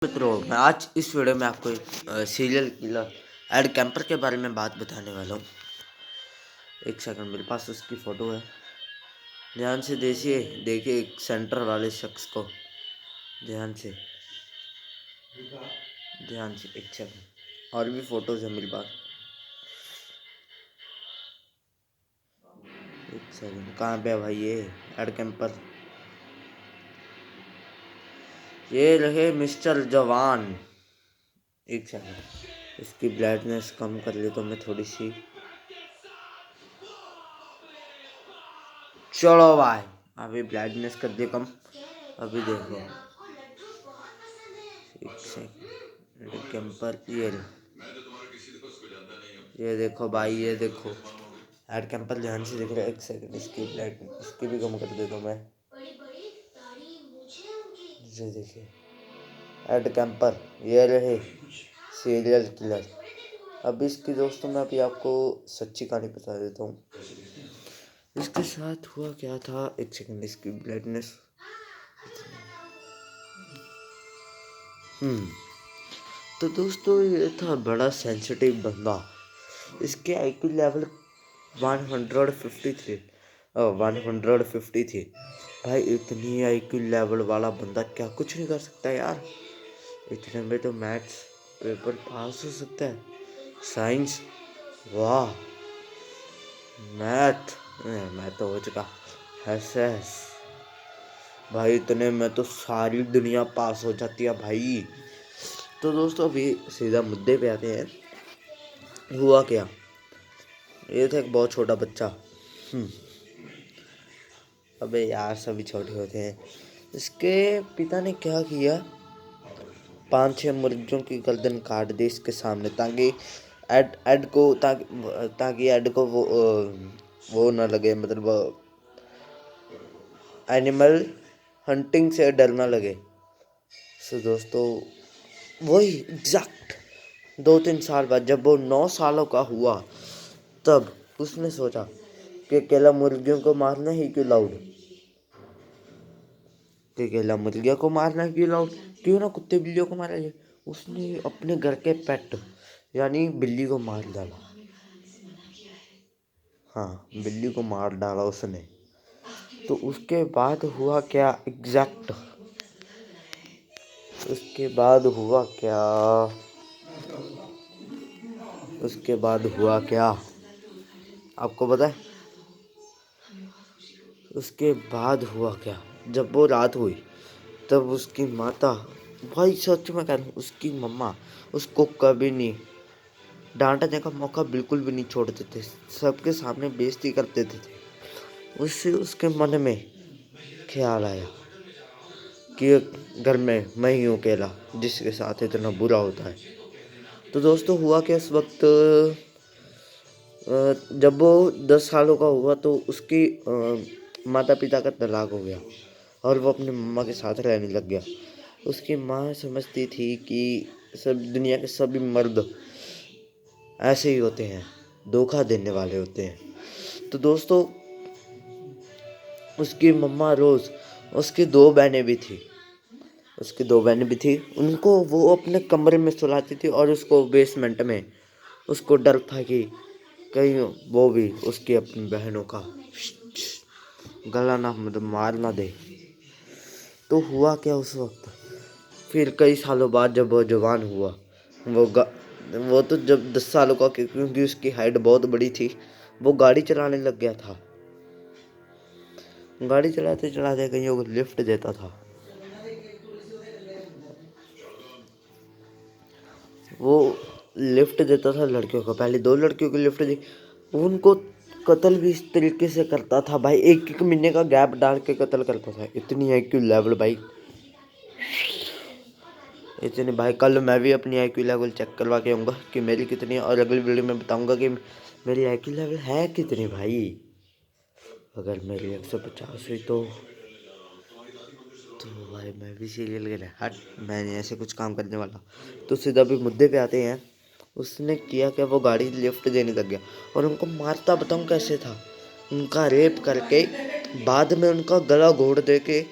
मित्रों, मैं आज इस वीडियो में आपको सीरियल किलर एड कैंपर के बारे में बात बताने वाला हूँ। एक सेकंड, मेरे पास उसकी फ़ोटो है। ध्यान से देखिए एक सेंटर वाले शख्स को। ध्यान से एक सेकंड, और भी फ़ोटोज़ है मेरे पास। एक सेकंड, कहाँ पे है भाई ये एड कैंपर? ये रहे मिस्टर जवान। एक सेकंड, इसकी ब्राइटनेस कम कर ले तो मैं थोड़ी सी। चलो भाई, अभी ब्राइटनेस कर दिया कम। अभी देखो, एक सेकंड, कैंपर ये देखो भाई, ये देखो एड कैंपर ध्यान से दिख रहा है। एक सेकंड, इसकी ब्राइट इसकी भी कम कर देता हूँ मैं। ये देखिए एड कैंपर, ये रहे सीरियल किलर। अब इसकी दोस्तों मैं अभी आपको सच्ची कहानी बता देता हूँ। इसके साथ हुआ क्या था, एक सेकंड, इसकी ब्राइटनेस। तो दोस्तों ये था बड़ा सेंसिटिव बंदा। इसके आईक्यू लेवल 150 थी। भाई इतनी आईक्यू लेवल वाला बंदा क्या कुछ नहीं कर सकता यार। इतने में तो मैथ्स पेपर पास हो सकता है, साइंस वाह, मैं तो हो चुका एसएस। भाई इतने में तो सारी दुनिया पास हो जाती है भाई। तो दोस्तों अभी सीधा मुद्दे पे आते हैं। हुआ क्या, ये था एक बहुत छोटा बच्चा। अबे यार सभी छोटे होते हैं। इसके पिता ने क्या किया, 5-6 मुर्गियों की गर्दन काट दी इसके सामने, ताकि एड को ताकि एड को वो ना लगे, मतलब एनिमल हंटिंग से डर ना लगे। सो दोस्तों वही एग्जैक्ट 2-3 साल बाद जब वो 9 सालों का हुआ, तब उसने सोचा कि अकेला मुर्गियों को मारना ही क्यों लाउड, कि अकेला मुर्गियों को मारना क्यों लाउड, क्यों ना कुत्ते बिल्लियों को मारा जाए। उसने अपने घर के पेट यानी बिल्ली को मार डाला। हाँ, बिल्ली को मार डाला उसने। तो उसके बाद हुआ क्या एग्जैक्ट, उसके बाद हुआ क्या, उसके बाद हुआ क्या आपको पता है? उसके बाद हुआ क्या, जब वो रात हुई तब उसकी माता, भाई सच में कह रहा हूँ, उसकी मम्मा उसको कभी नहीं डांटने का मौका बिल्कुल भी नहीं छोड़ते थे, सबके सामने बेइज्जती कर देते थे। उससे उसके मन में ख्याल आया कि घर में मैं ही हूँ अकेला जिसके साथ इतना बुरा होता है। तो दोस्तों हुआ कि उस वक्त जब वो 10 सालों का हुआ तो उसकी माता पिता का तलाक हो गया और वो अपनी मम्मा के साथ रहने लग गया। उसकी माँ समझती थी कि सब दुनिया के सभी मर्द ऐसे ही होते हैं, धोखा देने वाले होते हैं। तो दोस्तों उसकी मम्मा रोज़, उसकी 2 बहनें भी थी, उनको वो अपने कमरे में सुलाती थी और उसको बेसमेंट में, उसको डर था कि कहीं वो भी उसकी अपनी बहनों का गला ना मतलब मार ना दे। तो हुआ क्या उस वक्त, फिर कई सालों बाद जब वो जवान हुआ, वो तो जब 10 सालों का, क्योंकि उसकी हाइट बहुत बड़ी थी, वो गाड़ी चलाने लग गया था। गाड़ी चलाते चलाते कहीं को लिफ्ट देता था। वो लिफ्ट देता था लड़कियों को, पहले 2 लड़कियों को लिफ्ट दी। उनको कत्ल भी इस तरीके से करता था भाई, 1-1 महीने का गैप डाल के कत्ल करता था। इतनी आईक्यू लेवल भाई, इतनी भाई। कल मैं भी अपनी आईक्यू लेवल चेक करवा के आऊँगा कि मेरी कितनी है, और अगली वीडियो में बताऊँगा कि मेरी आईक्यू लेवल है कितनी भाई। अगर मेरी 150 हुई तो भाई मैं भी सीरियल के हट, मैंने ऐसे कुछ काम करने वाला। तो सीधा भी मुद्दे पे आते हैं। उसने किया क्या, वो गाड़ी लिफ्ट देने लग गया और उनको मारता बताऊँ कैसे था, उनका रेप करके बाद में उनका गला घोट दे के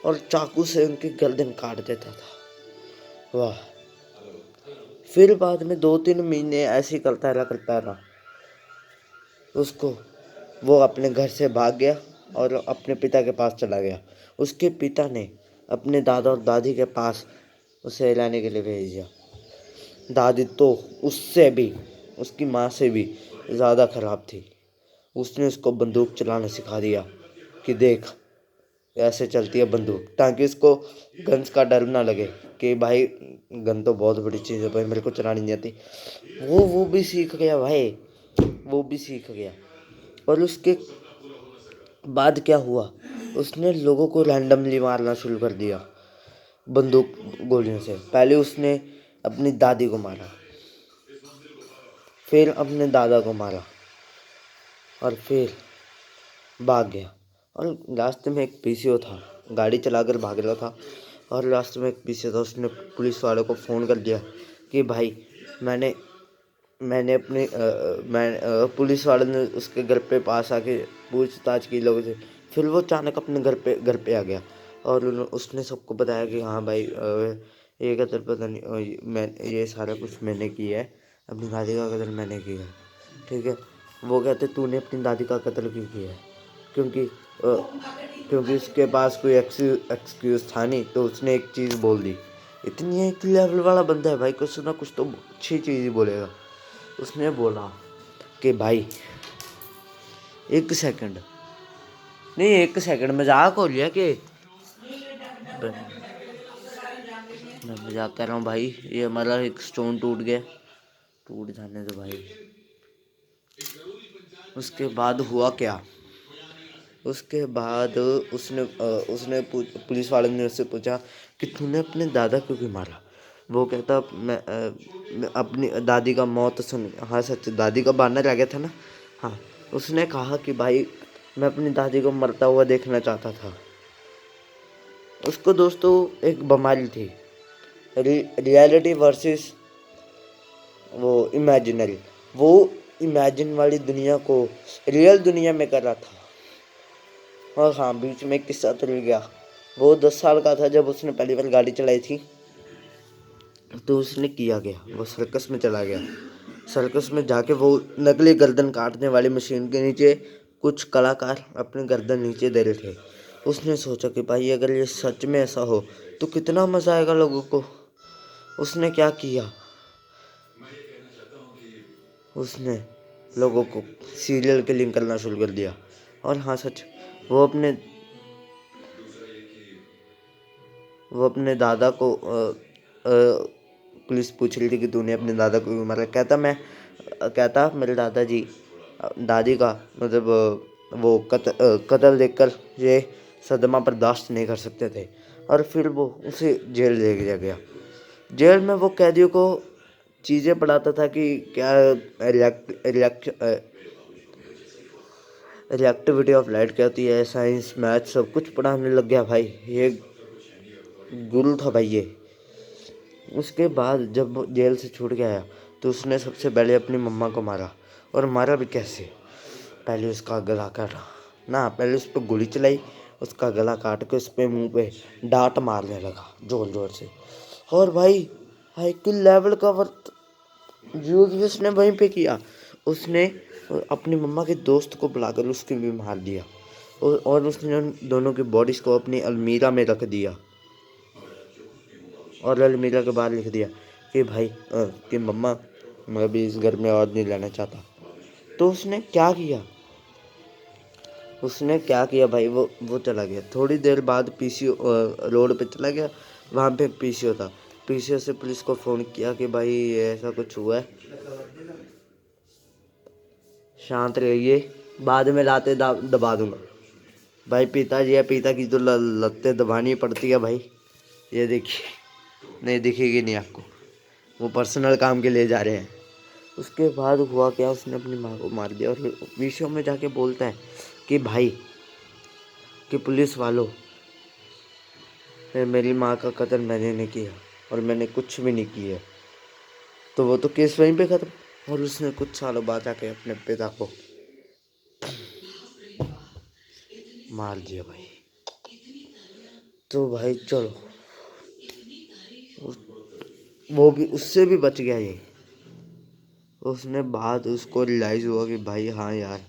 और चाकू से उनकी गर्दन काट देता था। वाह। फिर बाद में 2-3 महीने ऐसे ही करता रहा उसको। वो अपने घर से भाग गया और अपने पिता के पास चला गया। उसके पिता ने अपने दादा और दादी के पास उसे रहने के लिए भेज दिया। दादी तो उससे भी, उसकी माँ से भी ज़्यादा खराब थी। उसने उसको बंदूक चलाना सिखा दिया कि देख ऐसे चलती है बंदूक, ताकि उसको गन्स का डर ना लगे कि भाई गन तो बहुत बड़ी चीज़ है भाई, मेरे को चलानी नहीं आती। वो भी सीख गया भाई, वो भी सीख गया। और उसके बाद क्या हुआ, उसने लोगों को रैंडमली मारना शुरू कर दिया बंदूक गोलियों से। पहले उसने अपनी दादी को मारा, फिर अपने दादा को मारा, और फिर भाग गया। और रास्ते में एक पीसीओ था, गाड़ी चलाकर भाग रहा था, और रास्ते में एक पीसीओ था। उसने पुलिस वालों को फ़ोन कर दिया कि भाई मैंने मैंने अपने पुलिस वालों ने उसके घर पे पास आके पूछताछ की लोगों से। फिर वो अचानक अपने घर पे आ गया, और उसने सबको बताया कि हाँ भाई ये कत्ल पता नहीं मैं ये सारा कुछ मैंने किया है, अपनी दादी का कत्ल मैंने किया है। ठीक है। वो कहते तूने अपनी दादी का कत्ल क्यों किया है? क्योंकि उसके पास कोई एक्सक्यूज़ था नहीं, तो उसने एक चीज़ बोल दी। इतनी एक लेवल वाला बंदा है भाई, कुछ ना कुछ तो अच्छी चीज़ ही बोलेगा। उसने बोला कि भाई 1 सेकंड, नहीं 1 सेकंड, मजाक हो लिया कि मैं मजाक कर रहा हूँ भाई। ये हमारा एक स्टोन टूट गया, टूट जाने दो भाई। उसके बाद हुआ क्या, उसके बाद उसने पुलिस वाले ने उससे पूछा कि तूने अपने दादा को क्यों मारा? वो कहता मैं अपनी दादी का मौत सुन, हाँ सच, दादी का मारना रह गया था ना। हाँ, उसने कहा कि भाई मैं अपनी दादी को मरता हुआ देखना चाहता था। उसको दोस्तों एक बीमारी थी, रियलिटी वर्सेस वो इमेजिनरी। वो इमेजिन वाली दुनिया को रियल दुनिया में कर रहा था। और हाँ, बीच में एक किस्सा तो रह गया। वो 10 साल का था जब उसने पहली बार गाड़ी चलाई थी। तो उसने किया गया, वो सर्कस में चला गया। सर्कस में जाके वो नकली गर्दन काटने वाली मशीन के नीचे कुछ कलाकार अपनी गर्दन नीचे दे रहे थे। उसने सोचा कि भाई अगर ये सच में ऐसा हो तो कितना मज़ा आएगा लोगों को। उसने क्या किया, उसने लोगों को सीरियल किलिंग करना शुरू कर दिया। और हाँ सच, वो अपने वो अपने दादा को पुलिस पूछ रही थी कि तूने अपने दादा को क्यों मारा? कहता मेरे दादाजी दादी का मतलब वो कत्ल देखकर ये सदमा बर्दाश्त नहीं कर सकते थे। और फिर वो उसे जेल ले दिया गया। जेल में वो कैदियों को चीज़ें पढ़ाता था कि क्या रिएक्टिविटी ऑफ लाइट क्या होती है, साइंस मैथ सब कुछ पढ़ाने लग गया भाई। ये गुरु था भाई ये। उसके बाद जब वो जेल से छूट के आया तो उसने सबसे पहले अपनी मम्मा को मारा। और मारा भी कैसे, पहले उसका गला काटा ना, पहले उस पर गोली चलाई, उसका गला काट के उस पर मुँह पे डांट मारने लगा जोर जोर से। और भाई भाई किल लेवल का वर्क यूज भी उसने वहीं पे किया। उसने अपनी मम्मा के दोस्त को बुलाकर उसके भी मार दिया। और उसने उन दोनों की बॉडीज को अपनी अलमीरा में रख दिया, और अलमीरा के बाहर लिख दिया कि भाई कि मम्मा मैं भी इस घर में और नहीं रहना चाहता। तो उसने क्या किया भाई, वो चला गया। थोड़ी देर बाद पीसीओ रोड पे चला गया, वहाँ पे पीसीओ था। पीसीओ से पुलिस को फ़ोन किया कि भाई ऐसा कुछ हुआ है, शांत रहिए, बाद में लाते दबा दूंगा। भाई पिताजी है, पिता की तो लत्ते दबानी पड़ती है भाई। ये देखिए, नहीं दिखेगी नहीं आपको, वो पर्सनल काम के लिए जा रहे हैं। उसके बाद हुआ क्या, उसने अपनी माँ को मार दिया। और वीडियो में जाके बोलता है कि भाई कि पुलिस वालों, मेरी माँ का कत्ल मैंने नहीं किया और मैंने कुछ भी नहीं किया। तो वो तो केस वहीं पे खत्म। और उसने कुछ सालों बाद आके अपने पिता को मार दिया भाई। तो भाई चलो, वो भी उससे भी बच गया ये। उसने बाद उसको रियलाइज़ हुआ कि भाई हाँ यार,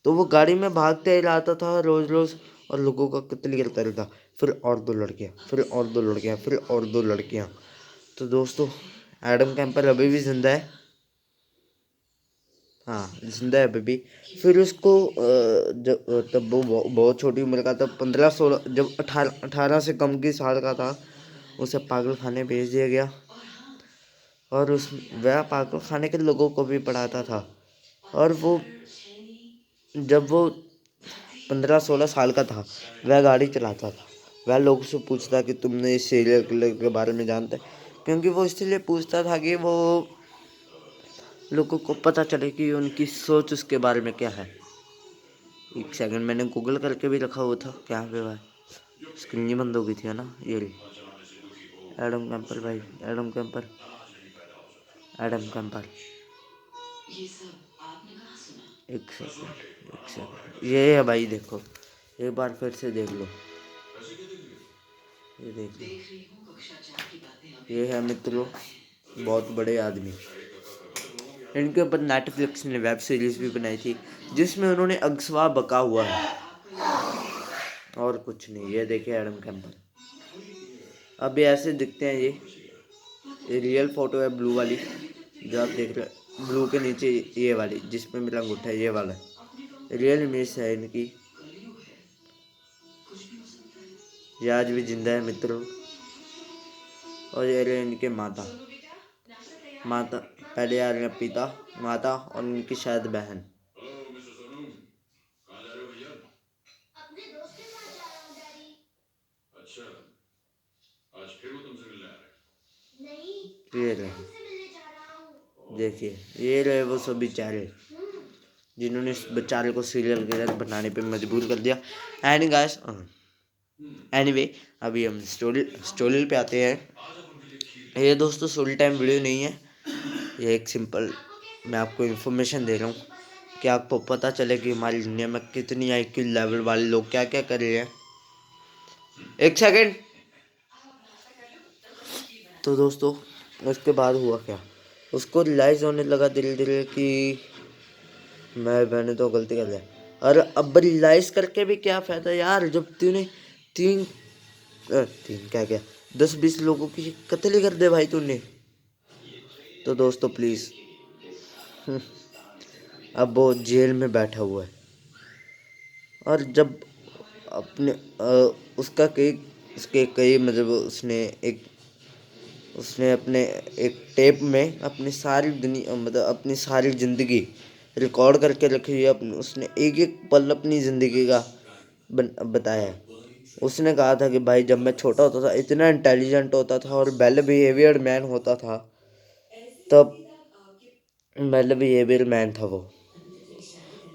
तो वो गाड़ी में भागते ही रहता था रोज़ रोज़ और लोगों का कत्ल करता रहता। फिर और दो लड़कियाँ, फिर और दो लड़कियाँ, फिर और दो लड़कियाँ। तो दोस्तों एडम कैंपर अभी भी जिंदा है। हाँ जिंदा है अभी भी। फिर उसको जब तब वो बहुत छोटी उम्र का था, 15-16, जब 18 से कम की साल का था, उसे पागल खाने भेज दिया गया। और उस वह पागल खाने के लोगों को भी पढ़ाता था। और वो जब वो 15-16 साल का था, वह गाड़ी चलाता था। वह लोगों से पूछता कि तुमने इस सीरियल किलर के बारे में जानते, क्योंकि वो इसलिए पूछता था कि वो लोगों को पता चले कि उनकी सोच उसके बारे में क्या है। एक सेकंड, मैंने गूगल करके भी रखा हुआ था क्या पे भाई, स्क्रीन ही बंद हो गई थी है ना। ये एडम कैंपर भाई, एडम कैंपर, एडम कैंपर। एक सेकंड, एक सेकंड, ये है भाई, देखो एक बार फिर से देख लो। ये देख लो, ये है मित्रों बहुत बड़े आदमी। इनके ऊपर नेटफ्लिक्स ने वेब सीरीज भी बनाई थी जिसमें उन्होंने अगस्वा बका हुआ है, और कुछ नहीं। ये देखिए एडम कैंपर, अब ये ऐसे दिखते हैं। ये रियल फोटो है ब्लू वाली जो आप देख रहे हैं, ब्लू के नीचे ये वाली जिसमें मेरा अंगूठा है, ये वाला रियल इमेज है इनकी। ये आज भी जिंदा है मित्रों। और ये रहे इनके माता, माता पहले आ रहे हैं पिता, माता और इनकी शायद बहन। ये रहे, देखिए ये रहे वो सभी चेहरे जिन्होंने इस बेचारे को सीरियल किलर बनाने पे मजबूर कर दिया। एंड गाइस एनीवे, अभी हम स्टोरी पे आते हैं। ये दोस्तों स्टोरी टाइम वीडियो नहीं है, ये एक सिंपल मैं आपको इन्फॉर्मेशन दे रहा हूँ कि आपको पता चले कि हमारी दुनिया में कितनी आईक्यू लेवल वाले लोग क्या क्या कर रहे हैं। एक सेकेंड। तो दोस्तों उसके बाद हुआ क्या, उसको रियलाइज़ होने लगा धीरे धीरे कि मैंने तो गलती कर लिया। और अब रियलाइज़ करके भी क्या फ़ायदा यार, जब तूने तीन तीन क्या क्या 10-20 लोगों की कत्ल कर दे भाई तूने। तो दोस्तों प्लीज़, अब वो जेल में बैठा हुआ है। और जब अपने उसका कई उसके कई मतलब उसने अपने एक टेप में अपनी सारी दुनिया मतलब अपनी सारी ज़िंदगी रिकॉर्ड करके रखी हुई है। उसने एक एक पल अपनी ज़िंदगी का बताया है। उसने कहा था कि भाई जब मैं छोटा होता था इतना इंटेलिजेंट होता था और वेल बिहेवियर्ड मैन होता था, तब वेल बिहेवियर्ड मैन था वो,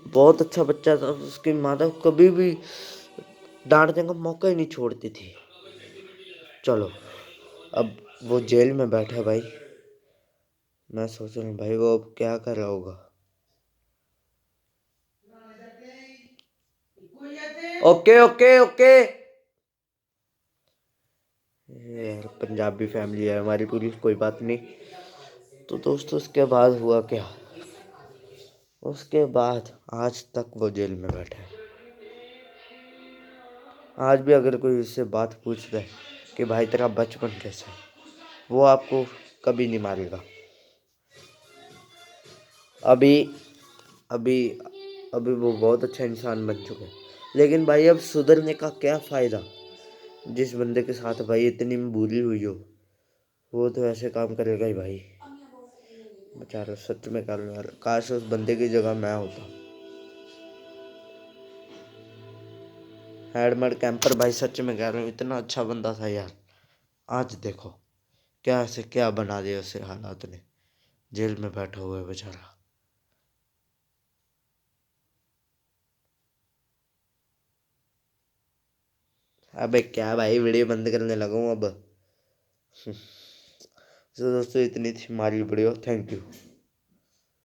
बहुत अच्छा बच्चा था। उसकी माता कभी भी डांटने का मौका ही नहीं छोड़ती थी। चलो अब वो जेल में बैठा है भाई, मैं सोच रहा हूँ भाई वो अब क्या कर रहा होगा। ओके ओके ओके, यार पंजाबी फैमिली है हमारी पूरी, कोई बात नहीं। तो दोस्तों उसके बाद हुआ क्या, उसके बाद आज तक वो जेल में बैठा है। आज भी अगर कोई उससे बात पूछ दे कि भाई तेरा बचपन कैसा है, वो आपको कभी नहीं मारेगा। अभी अभी अभी वो बहुत अच्छा इंसान बन चुका है, लेकिन भाई अब सुधरने का क्या फ़ायदा। जिस बंदे के साथ भाई इतनी बुरी हुई हो, वो तो ऐसे काम करेगा ही भाई। बेचारा सच में कर यार, काश उस बंदे की जगह मैं होता। हेडमैड कैंपर भाई सच में कह रहा हूँ इतना अच्छा बंदा था यार। आज देखो क्या से क्या बना दिया उसे हालात ने, जेल में बैठा हुआ है बेचारा। अबे क्या भाई, वीडियो बंद करने लगा हूँ अब। तो दोस्तों इतनी थी हमारी वीडियो, थैंक यू।